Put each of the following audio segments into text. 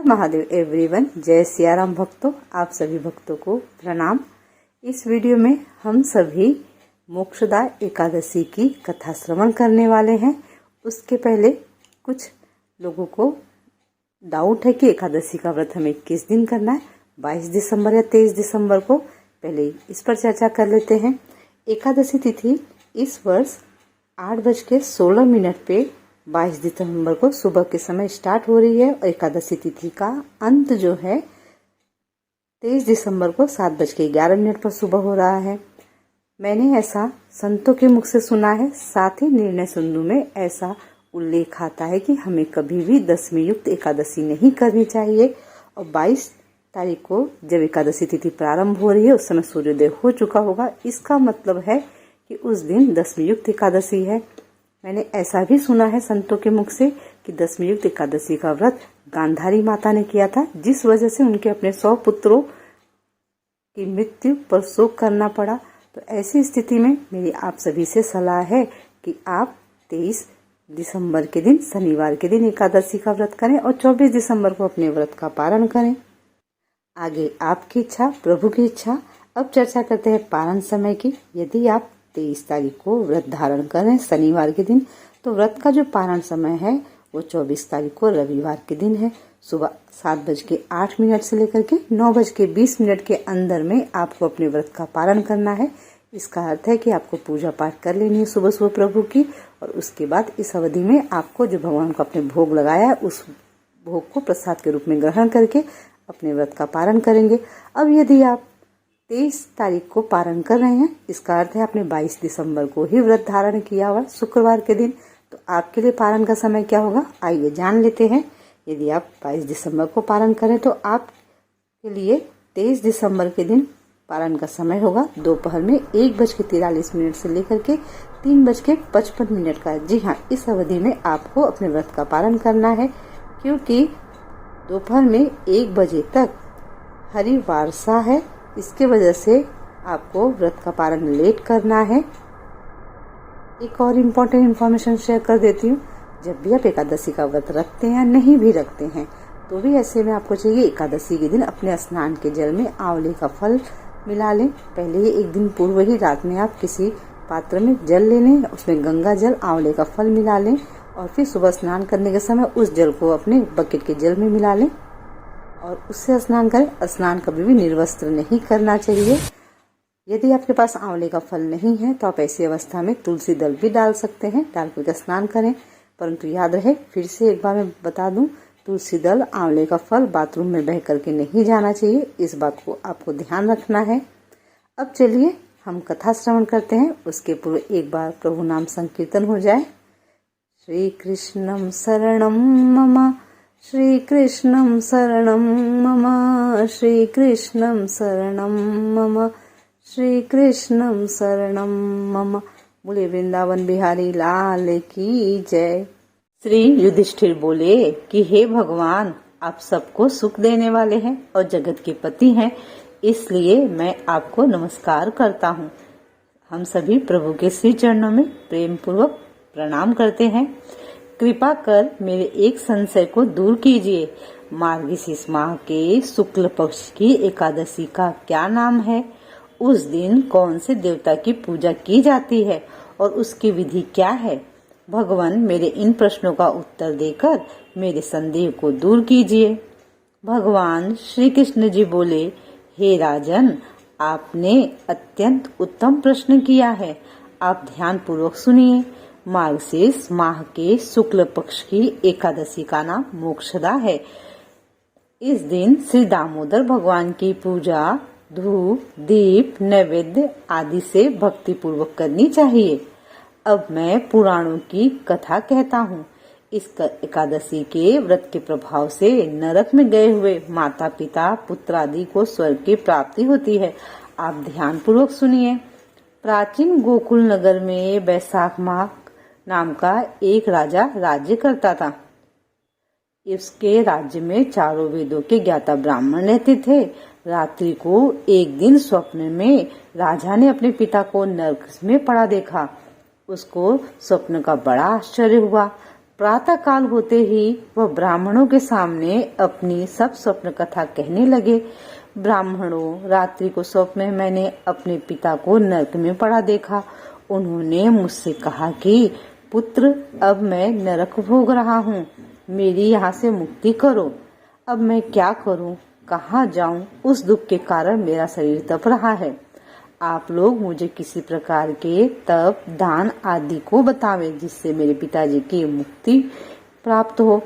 Mahadev everyone. जय सियाराम भक्तों, आप सभी भक्तों को प्रणाम। इस वीडियो में हम सभी मोक्षदा एकादशी की कथा श्रवण करने वाले हैं। उसके पहले कुछ लोगों को डाउट है कि एकादशी का व्रत हमें किस दिन करना है, 22 दिसंबर या 23 दिसंबर को। पहले इस पर चर्चा कर लेते हैं। एकादशी तिथि इस वर्ष 8:16 पे 22 दिसंबर को सुबह के समय स्टार्ट हो रही है और एकादशी तिथि का अंत जो है 23 दिसंबर को 7:11 पर सुबह हो रहा है। मैंने ऐसा संतों के मुख से सुना है, साथ ही निर्णय सिंधु में ऐसा उल्लेख आता है कि हमें कभी भी दशमी युक्त एकादशी नहीं करनी चाहिए। और 22 तारीख को जब एकादशी तिथि प्रारंभ हो रही है उस समय सूर्योदय हो चुका होगा। इसका मतलब है कि उस दिन दशमी युक्त एकादशी है। मैंने ऐसा भी सुना है संतों के मुख से कि दशमी युक्त एकादशी का व्रत गांधारी माता ने किया था, जिस वजह से उनके अपने 100 पुत्रों की मृत्यु पर शोक करना पड़ा। तो ऐसी स्थिति में मेरी आप सभी से सलाह है कि आप 23 दिसंबर के दिन शनिवार के दिन एकादशी का व्रत करें और 24 दिसंबर को अपने व्रत का पारण करें। आगे आपकी इच्छा, प्रभु की इच्छा। अब चर्चा करते हैं पारण समय की। यदि आप 23 तारीख को व्रत धारण करें शनिवार के दिन, तो व्रत का जो पारण समय है वो 24 तारीख को रविवार के दिन है। सुबह 7:08 से लेकर के 9:20 के अंदर में आपको अपने व्रत का पारण करना है। इसका अर्थ है कि आपको पूजा पाठ कर लेनी है सुबह सुबह प्रभु की, और उसके बाद इस अवधि में आपको जो भगवान को अपने भोग लगाया है उस भोग को प्रसाद के रूप में ग्रहण करके अपने व्रत का पारण करेंगे। अब यदि आप 23 तारीख को पारण कर रहे हैं, इसका अर्थ है आपने 22 दिसंबर को ही व्रत धारण किया हुआ शुक्रवार के दिन, तो आपके लिए पारण का समय क्या होगा, आइए जान लेते हैं। यदि आप 22 दिसंबर को पारण करें तो आपके लिए 23 दिसंबर के दिन पारण का समय होगा दोपहर में 1:43 से लेकर के 3:55 का। जी हाँ, इस अवधि में आपको अपने व्रत का पारण करना है, क्योंकि दोपहर में 1 बजे तक हरिवारसा है। इसके वजह से आपको व्रत का पारण लेट करना है। एक और इम्पोर्टेंट इन्फॉर्मेशन शेयर कर देती हूँ। जब भी आप एकादशी का व्रत रखते हैं या नहीं भी रखते हैं, तो भी ऐसे में आपको चाहिए एकादशी के दिन अपने स्नान के जल में आंवले का फल मिला लें। पहले ही एक दिन पूर्व ही रात में आप किसी पात्र में जल ले लें, उसमें गंगा जल आंवले का फल मिला लें और फिर सुबह स्नान करने के समय उस जल को अपने बकेट के जल में मिला लें और उससे स्नान करें। स्नान कभी भी निर्वस्त्र नहीं करना चाहिए। यदि आपके पास आंवले का फल नहीं है तो आप ऐसी अवस्था में तुलसी दल भी डाल सकते हैं, डाल कर स्नान करें। परंतु याद रहे, फिर से एक बार मैं बता दूं, तुलसी दल, आंवले का फल बाथरूम में बह करके नहीं जाना चाहिए। इस बात को आपको ध्यान रखना है। अब चलिए हम कथा श्रवण करते हैं। उसके पूर्व एक बार प्रभु नाम संकीर्तन हो जाए। श्री कृष्णम शरणम मम, श्री कृष्णम शरणम मम, श्री कृष्णम शरणम मम, श्री कृष्णम शरणम मम। बोले वृंदावन बिहारी लाल की जय। श्री युधिष्ठिर बोले कि हे भगवान, आप सबको सुख देने वाले हैं और जगत के पति हैं, इसलिए मैं आपको नमस्कार करता हूँ। हम सभी प्रभु के श्री चरणों में प्रेम पूर्वक प्रणाम करते हैं। कृपा कर मेरे एक संशय को दूर कीजिए। मार्गशीर्ष माह के शुक्ल पक्ष की एकादशी का क्या नाम है? उस दिन कौन से देवता की पूजा की जाती है और उसकी विधि क्या है? भगवान, मेरे इन प्रश्नों का उत्तर देकर मेरे संदेह को दूर कीजिए। भगवान श्री कृष्ण जी बोले, हे राजन, आपने अत्यंत उत्तम प्रश्न किया है। आप ध्यान पूर्वक सुनिए। मार्गशीर्ष माह के शुक्ल पक्ष की एकादशी का नाम मोक्षदा है। इस दिन श्री दामोदर भगवान की पूजा धूप, दीप, नैवेद्य आदि से भक्ति पूर्वक करनी चाहिए। अब मैं पुराणों की कथा कहता हूँ। इस एकादशी के व्रत के प्रभाव से नरक में गए हुए माता पिता, पुत्र आदि को स्वर्ग की प्राप्ति होती है। आप ध्यान पूर्वक सुनिए। प्राचीन गोकुल नगर में वैशाख माह नाम का एक राजा राज्य करता था। इसके राज्य में चारों वेदों के ज्ञाता ब्राह्मण रहते थे। रात्रि को एक दिन स्वप्न में राजा ने अपने पिता को नरक में पड़ा देखा। उसको स्वप्न का बड़ा आश्चर्य हुआ। प्रातः काल होते ही वह ब्राह्मणों के सामने अपनी सब स्वप्न कथा कहने लगे। ब्राह्मणों, रात्रि को स्वप्न में मैंने अपने पिता को नरक में पड़ा देखा। उन्होंने मुझसे कहा कि पुत्र, अब मैं नरक भोग रहा हूँ, मेरी यहाँ से मुक्ति करो। अब मैं क्या करूँ, कहाँ जाऊँ? उस दुख के कारण मेरा शरीर तप रहा है। आप लोग मुझे किसी प्रकार के तप, दान आदि को बतावें जिससे मेरे पिताजी की मुक्ति प्राप्त हो।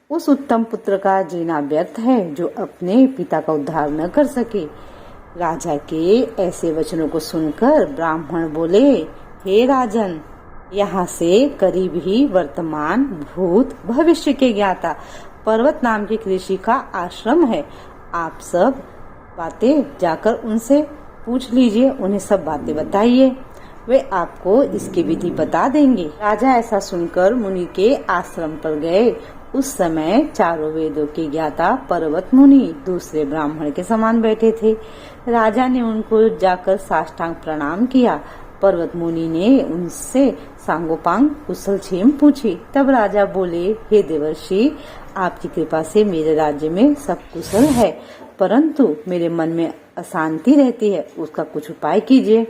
उस उत्तम पुत्र का जीना व्यर्थ है जो अपने पिता का उद्धार न कर सके। राजा के ऐसे वचनों को सुनकर ब्राह्मण बोले, हे राजन, यहाँ से करीब ही वर्तमान, भूत, भविष्य के ज्ञाता पर्वत नाम के ऋषि का आश्रम है। आप सब बातें जाकर उनसे पूछ लीजिए, उन्हें सब बातें बताइए, वे आपको इसकी विधि बता देंगे। राजा ऐसा सुनकर मुनि के आश्रम पर गए। उस समय चारों वेदों के ज्ञाता पर्वत मुनि दूसरे ब्राह्मण के समान बैठे थे। राजा ने उनको जाकर साष्टांग प्रणाम किया। पर्वत मुनि ने उनसे सांगोपांग कुशल क्षेम पूछी। तब राजा बोले, हे देवर्षि, आपकी कृपा से मेरे राज्य में सब कुशल है, परंतु मेरे मन में अशांति रहती है, उसका कुछ उपाय कीजिए।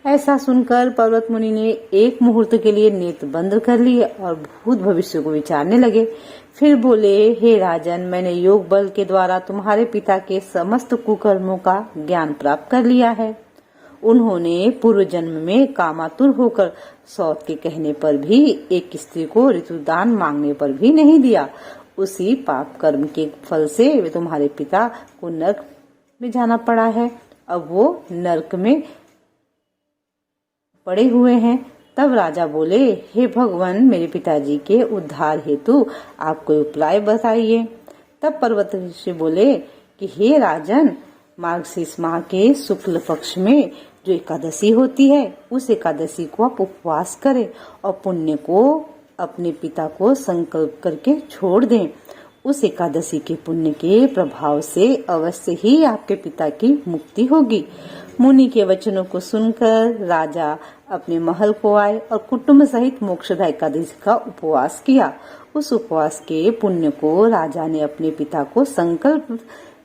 ऐसा सुनकर पर्वत मुनि ने एक मुहूर्त के लिए नेत्र बंद कर लिए और भूत भविष्य को विचारने लगे। फिर बोले, हे राजन, मैंने योग बल के द्वारा तुम्हारे पिता के समस्त कुकर्मों का ज्ञान प्राप्त कर लिया है। उन्होंने पूर्व जन्म में कामातुर होकर सौत के कहने पर भी एक स्त्री को ऋतुदान मांगने पर भी नहीं दिया। उसी पाप कर्म के फल से वे तुम्हारे पिता को नरक में जाना पड़ा है। अब वो नरक में पड़े हुए हैं। तब राजा बोले, हे भगवान, मेरे पिताजी के उद्धार हेतु आप कोई उपाय बताइए। तब पर्वत ऋषि बोले कि हे राजन, मार्गशीर्ष माह के शुक्ल पक्ष में जो एकादशी होती है, उस एकादशी को आप उपवास करें और पुण्य को अपने पिता को संकल्प करके छोड़ दें। उस एकादशी के पुण्य के प्रभाव से अवश्य ही आपके पिता की मुक्ति होगी। मुनि के वचनों को सुनकर राजा अपने महल को आए और कुटुंब सहित मोक्षदा एकादशी का उपवास किया। उस उपवास के पुण्य को राजा ने अपने पिता को संकल्प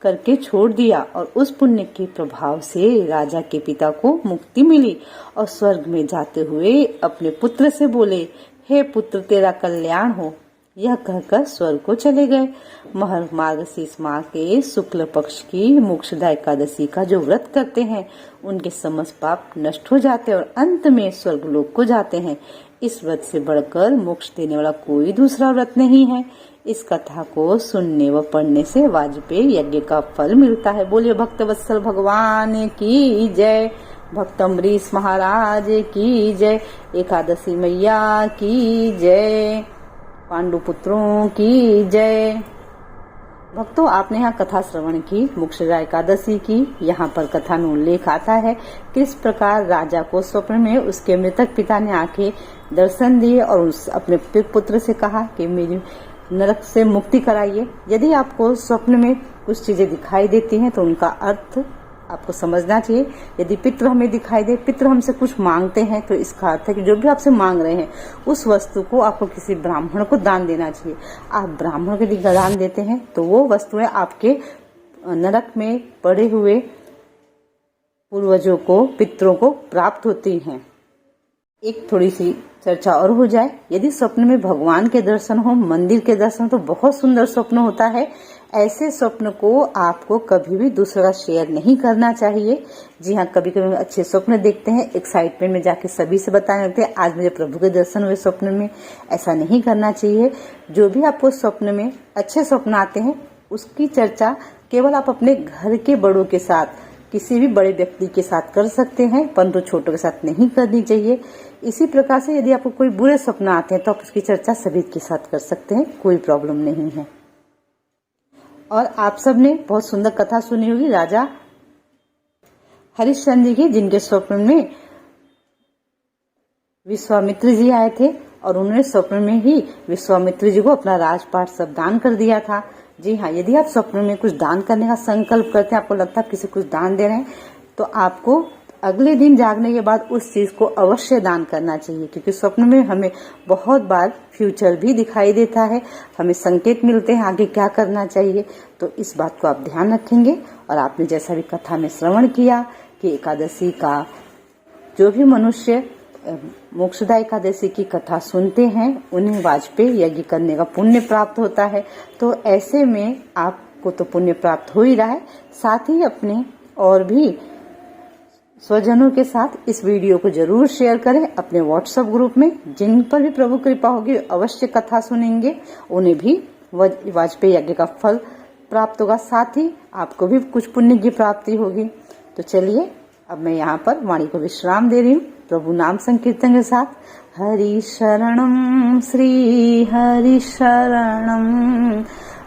करके छोड़ दिया और उस पुण्य के प्रभाव से राजा के पिता को मुक्ति मिली और स्वर्ग में जाते हुए अपने पुत्र से बोले, हे पुत्र, तेरा कल्याण हो। यह कहकर स्वर्ग को चले गए। मार्गशीर्ष माह के शुक्ल पक्ष की मोक्षदा एकादशी का जो व्रत करते हैं, उनके समस्त पाप नष्ट हो जाते हैं और अंत में स्वर्ग लोक को जाते हैं। इस व्रत से बढ़कर मोक्ष देने वाला कोई दूसरा व्रत नहीं है। इस कथा को सुनने व पढ़ने से वाजपेयी यज्ञ का फल मिलता है। बोलिए भक्तवत्सल भगवान की जय, भक्त अम्बरीश महाराज की जय, एकादशी मैया की जय, पांडु पुत्रों की जय। भक्तों, आपने यहाँ कथा श्रवण की, मोक्षदा एकादशी की। यहाँ पर कथा में उल्लेख आता है किस प्रकार राजा को स्वप्न में उसके मृतक पिता ने आके दर्शन दिए और उस अपने पुत्र से कहा कि मेरी नरक से मुक्ति कराइए। यदि आपको स्वप्न में कुछ चीजें दिखाई देती हैं तो उनका अर्थ आपको समझना चाहिए। यदि पितृ हमें दिखाई दे, पितृ हमसे कुछ मांगते हैं, तो इसका अर्थ है कि जो भी आपसे मांग रहे हैं उस वस्तु को आपको किसी ब्राह्मण को दान देना चाहिए। आप ब्राह्मण को दान देते हैं तो वो वस्तुएं आपके नरक में पड़े हुए पूर्वजों को, पितरों को प्राप्त होती हैं। एक थोड़ी सी चर्चा और हो जाए। यदि स्वप्न में भगवान के दर्शन हो, मंदिर के दर्शन, तो बहुत सुंदर स्वप्न होता है। ऐसे स्वप्न को आपको कभी भी दूसरा शेयर नहीं करना चाहिए। जी हाँ, कभी कभी अच्छे स्वप्न देखते हैं, एक्साइटमेंट में जाके सभी से बताने लगते हैं आज मुझे प्रभु के दर्शन हुए स्वप्न में। ऐसा नहीं करना चाहिए। जो भी आपको स्वप्न में अच्छे स्वप्न आते हैं उसकी चर्चा केवल आप अपने घर के बड़ों के साथ, किसी भी बड़े व्यक्ति के साथ कर सकते हैं, परंतु छोटों के साथ नहीं करनी चाहिए। इसी प्रकार से यदि आपको कोई बुरे सपने आते हैं तो आप उसकी चर्चा सभी के साथ कर सकते हैं, कोई प्रॉब्लम नहीं है। और आप सब ने बहुत सुंदर कथा सुनी होगी राजा हरिश्चंद्र की, जिनके स्वप्न में विश्वामित्र जी आए थे और उन्होंने स्वप्न में ही विश्वामित्र जी को अपना राजपाट सब दान कर दिया था। जी हाँ, यदि आप स्वप्न में कुछ दान करने का संकल्प करते हैं, आपको लगता है किसी कुछ दान दे रहे हैं, तो आपको अगले दिन जागने के बाद उस चीज को अवश्य दान करना चाहिए, क्योंकि स्वप्न में हमें बहुत बार फ्यूचर भी दिखाई देता है, हमें संकेत मिलते हैं आगे क्या करना चाहिए। तो इस बात को आप ध्यान रखेंगे। और आपने जैसा भी कथा में श्रवण किया कि एकादशी का जो भी मनुष्य मोक्षदा एकादशी की कथा सुनते हैं उन्हें वाजपेय यज्ञ करने का पुण्य प्राप्त होता है। तो ऐसे में आपको तो पुण्य प्राप्त हो ही रहा है, साथ ही अपने और भी स्वजनों के साथ इस वीडियो को जरूर शेयर करें अपने व्हाट्सएप ग्रुप में। जिन पर भी प्रभु कृपा होगी अवश्य कथा सुनेंगे, उन्हें भी वाजपेय यज्ञ का फल प्राप्त होगा, साथ ही आपको भी कुछ पुण्य की प्राप्ति होगी। तो चलिए अब मैं यहाँ पर वाणी को विश्राम दे रही हूँ प्रभु नाम संकीर्तन के साथ। हरि शरणम श्री हरि शरणम,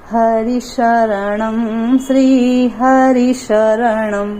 हरि शरणम श्री हरि शरणम।